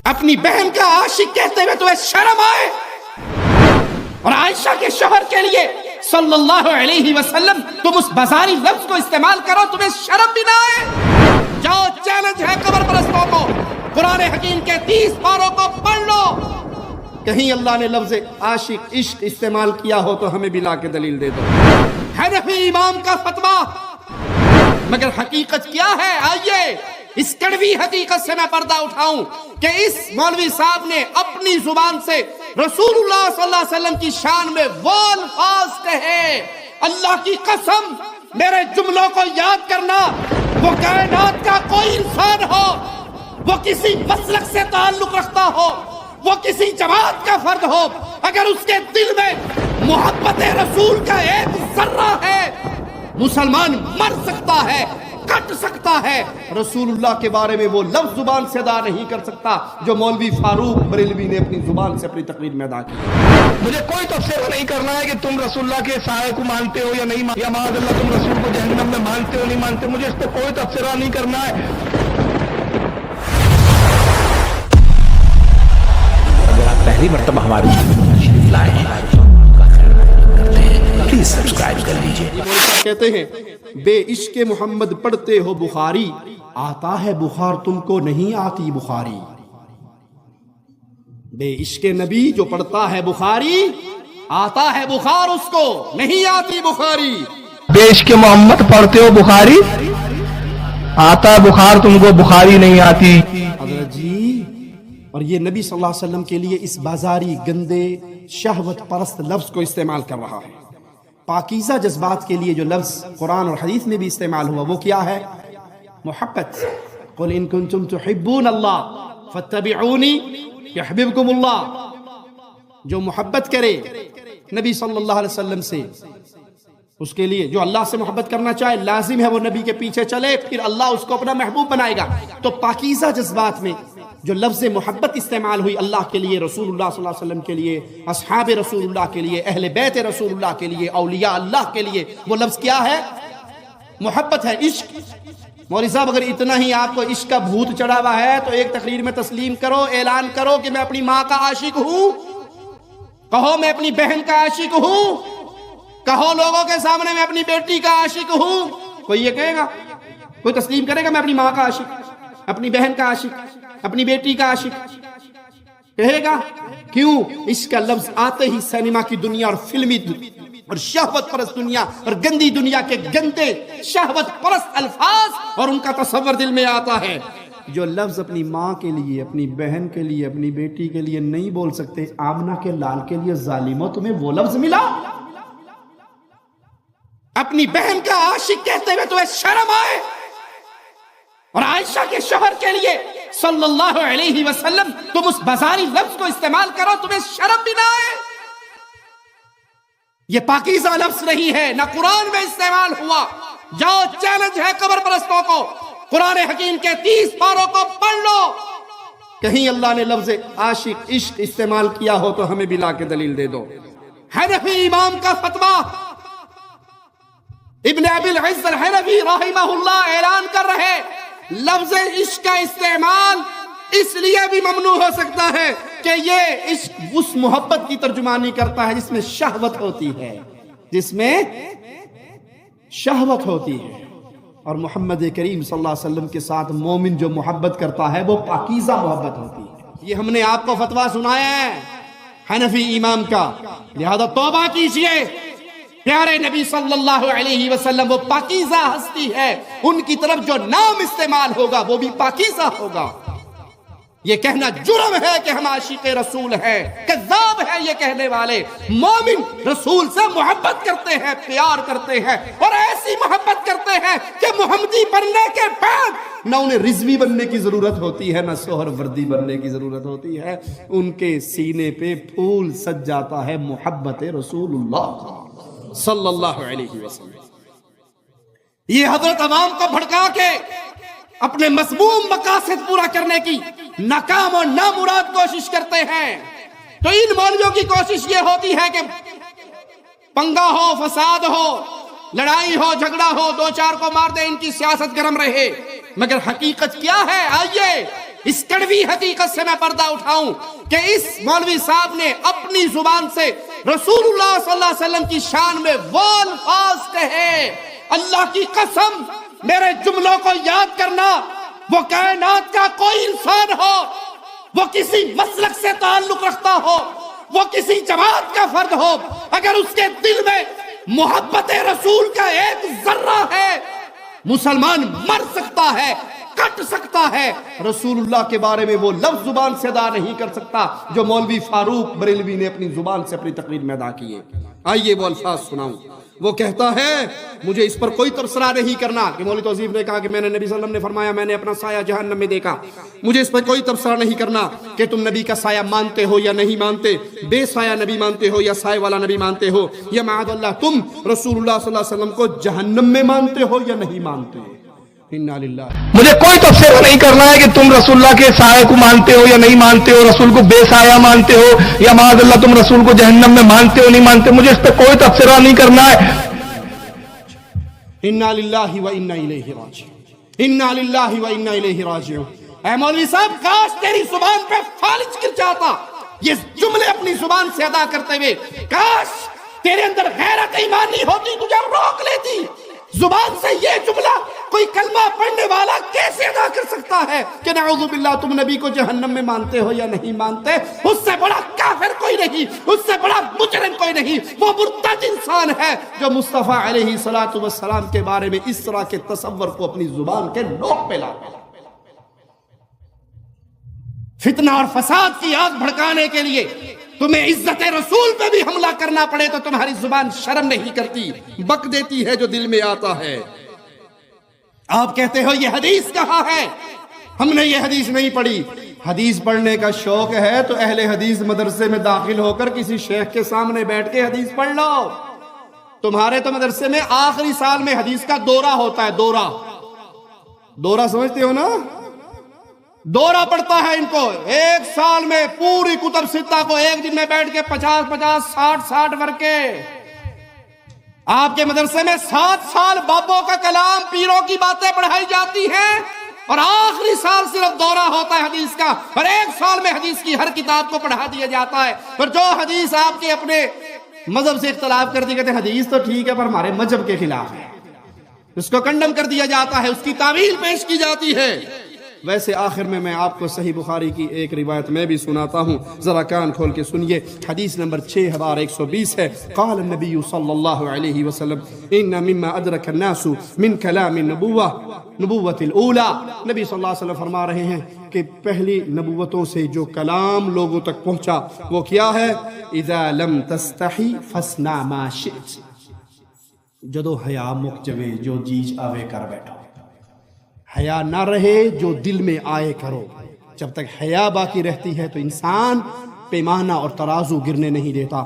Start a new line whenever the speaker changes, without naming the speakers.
اپنی بہن کا عاشق کہتے ہوئے تمہیں شرم آئے؟ اور عائشہ کے شوہر کے لیے صلی اللہ علیہ وسلم تم اس بازاری لفظ کو استعمال کرو، تمہیں شرم بھی نہ آئے؟ جاؤ، چیلنج ہے قبر پرستوں کو، قرآن حکیم کے 30 پاروں کو پڑھ لو، کہیں اللہ نے لفظ عاشق عشق استعمال کیا ہو تو ہمیں بھی لا کے دلیل دے دو۔ حنفی امام کا فتویٰ، مگر حقیقت کیا ہے؟ آئیے اس کڑوی حقیقت سے میں پردہ اٹھاؤں کہ اس مولوی صاحب نے اپنی زبان سے رسول اللہ صلی اللہ علیہ وسلم کی شان میں وہ الفاظ کہے، اللہ کی قسم میرے جملوں کو یاد کرنا، وہ کائنات کا کوئی انسان ہو، وہ کسی مسلک سے تعلق رکھتا ہو، وہ کسی جماعت کا فرد ہو، اگر اس کے دل میں محبت رسول کا ایک ذرہ ہے، مسلمان مر سکتا ہے، کٹ سکتا ہے، رسول اللہ کے بارے میں وہ لفظ زبان سے ادا نہیں کر سکتا جو مولوی فاروق بریلوی نے اپنی زبان سے اپنی تقریر میں ادا کی۔
مجھے کوئی تبصرہ نہیں کرنا ہے کہ تم رسول اللہ کے سائے کو مانتے ہو یا نہیں، یا معاذ اللہ تم رسول کو جہنم میں مانتے ہو نہیں مانتے، مجھے اس پہ کوئی تبصرہ نہیں کرنا ہے۔
اگر آپ پہلی مرتبہ ہمارے چینل پر تشریف لائے ہیں پلیز سبسکرائب کر لیجیے۔
کہتے ہیں بے عشق محمد پڑھتے ہو بخاری، آتا ہے بخار تم کو نہیں آتی بخاری۔ بے عشق نبی جو پڑھتا ہے بخاری، آتا ہے بخار اس کو نہیں آتی بخاری۔
بے عشق محمد پڑھتے ہو بخاری، آتا بخار تم کو بخاری نہیں آتی۔
حضرت جی، اور یہ نبی صلی اللہ علیہ وسلم کے لیے اس بازاری گندے شہوت پرست لفظ کو استعمال کر رہا ہے۔ پاکیزہ جذبات کے لیے جو لفظ قرآن اور حدیث میں بھی استعمال ہوا وہ کیا ہے؟ محبت۔ قل ان کنتم تحبون اللہ فاتبعونی یحببکم اللہ۔ جو محبت کرے نبی صلی اللہ علیہ وسلم سے، اس کے لیے جو اللہ سے محبت کرنا چاہے لازم ہے وہ نبی کے پیچھے چلے، پھر اللہ اس کو اپنا محبوب بنائے گا۔ تو پاکیزہ جذبات میں جو لفظ محبت استعمال ہوئی اللہ کے لیے، رسول اللہ صلی اللہ علیہ وسلم کے لیے، اصحاب رسول اللہ کے لیے، اہل بیت رسول اللہ کے لیے، اولیاء اللہ کے لیے، وہ لفظ کیا ہے؟ محبت ہے، عشق۔ مولوی صاحب اگر اتنا ہی آپ کو عشق کا بھوت چڑھا ہوا ہے تو ایک تقریر میں تسلیم کرو، اعلان کرو کہ میں اپنی ماں کا عاشق ہوں، کہو میں اپنی بہن کا عاشق ہوں، کہو لوگوں کے سامنے میں اپنی بیٹی کا عاشق ہوں۔ کوئی یہ کہے گا؟ کوئی تسلیم کرے گا میں اپنی ماں کا عاشق، اپنی بہن کا عاشق، اپنی بیٹی کا عاشق کہے گا؟ کیوں؟ اس کا لفظ آتے ہی سینما کی دنیا اور فلمی اور شہوت پرست دنیا اور گندی دنیا کے گندے شہوت پرست الفاظ اور ان کا تصور دل میں آتا ہے۔ جو لفظ اپنی ماں کے لیے، اپنی بہن کے لیے، اپنی بیٹی کے لیے نہیں بول سکتے، آمنہ کے لال کے لیے ظالموں تمہیں وہ لفظ ملا؟ اپنی بہن کا عاشق کہتے ہوئے تمہیں شرم آئے؟ اور عائشہ کے شوہر کے لیے صلی اللہ علیہ وسلم تم اس بازاری لفظ کو استعمال کرو، تمہیں شرم بھی نہ آئے؟ یہ پاکیزہ لفظ نہیں ہے، نہ قرآن میں استعمال ہوا۔ جاؤ، چیلنج ہے قبر پرستوں کو، قرآن حکیم کے 30 پاروں کو پڑھ لو، کہیں اللہ نے لفظ عاشق عشق استعمال کیا ہو تو ہمیں بھی لا کے دلیل دے دو۔ حنفی امام کا فتویٰ، ابن ابی العز الحنفی رحمہ اللہ اعلان کر رہے لفظ عشق کا استعمال اس لیے بھی ممنوع ہو سکتا ہے کہ یہ عشق اس محبت کی ترجمانی کرتا ہے جس میں شہوت ہوتی ہے، جس میں شہوت ہوتی ہے، اور محمد کریم صلی اللہ علیہ وسلم کے ساتھ مومن جو محبت کرتا ہے وہ پاکیزہ محبت ہوتی ہے۔ یہ ہم نے آپ کو فتویٰ سنایا ہے حنفی امام کا، لہذا توبہ کیجئے۔ پیارے نبی صلی اللہ علیہ وسلم وہ پاکیزہ ہستی ہے، ان کی طرف جو نام استعمال ہوگا وہ بھی پاکیزہ ہوگا۔ یہ کہنا جرم ہے کہ ہم عاشق رسول ہیں، کذاب ہے یہ کہنے والے۔ مومن رسول سے محبت کرتے ہیں، پیار کرتے ہیں، اور ایسی محبت کرتے ہیں کہ محمدی بننے کے بعد نہ انہیں رضوی بننے کی ضرورت ہوتی ہے، نہ سہر وردی بننے کی ضرورت ہوتی ہے، ان کے سینے پہ پھول سج جاتا ہے محبت رسول اللہ صلی اللہ علیہ وسلم۔ یہ حضرت عوام کو بھڑکا کے اپنے مذموم مقاصد پورا کرنے کی ناکام اور نامراد کوشش کرتے ہیں، تو ان مولویوں کی کوشش یہ ہوتی ہے کہ پنگا ہو، فساد ہو، لڑائی ہو، جھگڑا ہو، دو چار کو مار دے، ان کی سیاست گرم رہے۔ مگر حقیقت کیا ہے؟ آئیے اس کڑوی حقیقت سے میں پردہ اٹھاؤں کہ اس مولوی صاحب نے اپنی زبان سے رسول اللہ صلی اللہ علیہ وسلم کی شان میں وہ الفاظ کہے، اللہ کی قسم میرے جملوں کو یاد کرنا، وہ کائنات کا کوئی انسان ہو، وہ کسی مسلک سے تعلق رکھتا ہو، وہ کسی جماعت کا فرد ہو، اگر اس کے دل میں محبت رسول کا ایک ذرہ ہے، مسلمان مر سکتا ہے، کٹ سکتا ہے، رسول اللہ کے بارے میں وہ لفظ زبان سے ادا نہیں کر سکتا جو مولوی فاروق بریلوی نے اپنی زبان سے اپنی تقریر میں ادا کیے۔ آئیے وہ الفاظ سناؤں۔ وہ کہتا ہے مجھے اس پر کوئی تبصرہ نہیں کرنا کہ مولوی توصیف نے کہا کہ میں نے نبی صلی اللہ علیہ وسلم نے فرمایا میں نے اپنا سایہ جہنم میں دیکھا، مجھے اس پر کوئی تبصرہ نہیں کرنا کہ تم نبی کا سایہ مانتے ہو یا نہیں مانتے، بے سایہ نبی مانتے ہو یا سایہ والا نبی مانتے ہو، یا معاذ اللہ تم رسول اللہ صلی اللہ علیہ وسلم کو جہنم میں مانتے ہو یا نہیں مانتے۔ انا للہ۔
مجھے کوئی تبصرہ نہیں کرنا ہے کہ تم رسول اللہ کے سائے کو مانتے ہو یا نہیں مانتے ہو، رسول کو بے سایہ مانتے ہو، یا معاذ اللہ تم رسول کو جہنم میں مانتے ہو نہیں مانتے، مجھے اس پہ کوئی تبصرہ نہیں کرنا ہے۔
انا للہ و انا الیہ راجعون، انا للہ و انا الیہ راجعون۔ اے مولوی صاحب کاش تیری زبان پہ فالج گر جاتا یہ جملے اپنی زبان سے ادا کرتے ہوئے، کاش تیرے اندر غیرت ایمانی ہوتی، تجھے روک لیتی۔ زبان سے یہ جملہ کوئی کلمہ پڑھنے والا کیسے ادا کر سکتا ہے کہ نعوذ باللہ تم نبی کو جہنم میں مانتے ہو یا نہیں مانتے؟ اس سے بڑا کافر کوئی نہیں، اس سے بڑا مجرم کوئی نہیں، وہ مرتد انسان ہے جو مصطفیٰ علیہ الصلوۃ والسلام کے بارے میں اس طرح کے تصور کو اپنی زبان کے نوک پہ لاتا ہے۔ فتنہ اور فساد کی آگ بھڑکانے کے لیے تمہیں عزت رسول پہ بھی حملہ کرنا پڑے تو تمہاری زبان شرم نہیں کرتی، بک دیتی ہے جو دل میں آتا ہے۔ آپ کہتے ہو یہ حدیث کہاں ہے؟ ہم نے یہ حدیث نہیں پڑھی۔ حدیث پڑھنے کا شوق ہے تو اہل حدیث مدرسے میں داخل ہو کر کسی شیخ کے سامنے بیٹھ کے حدیث پڑھ لو۔ تمہارے تو مدرسے میں آخری سال میں حدیث کا دورہ ہوتا ہے، دورہ سمجھتے ہو نا؟ دورہ پڑتا ہے ان کو، ایک سال میں پوری کتب ستہ کو ایک دن میں بیٹھ کے 50 60 ورقے۔ آپ کے مدرسے میں 7 سال بابوں کا کلام پیروں کی باتیں پڑھائی جاتی ہیں اور آخری سال صرف دورہ ہوتا ہے حدیث کا، اور ایک سال میں حدیث کی ہر کتاب کو پڑھا دیا جاتا ہے۔ اور جو حدیث آپ کے اپنے مذہب سے اختلاف کرتی کہتے ہیں حدیث تو ٹھیک ہے پر ہمارے مذہب کے خلاف ہے، اس کو کنڈم کر دیا جاتا ہے، اس کی تعویل پیش کی جاتی ہے۔ ویسے آخر میں آپ کو صحیح بخاری کی ایک روایت میں بھی سناتا ہوں، ذرا کان کھول کے سنیے۔ حدیث نمبر 6120 ہے، قال النبی صلی اللہ علیہ وسلم ان مما ادرک الناس من کلام نبوت الاولی۔ نبی صلی اللہ علیہ وسلم فرما رہے ہیں کہ پہلی نبوتوں سے جو کلام لوگوں تک پہنچا وہ کیا ہے؟ اذا لم تستحی فاصنع ما شئت، جدو حیا مک جوے جو جیج آوے کر بیٹھو، حیا نہ رہے جو دل میں آئے کرو۔ جب تک حیا باقی رہتی ہے تو انسان پیمانہ اور ترازو گرنے نہیں دیتا۔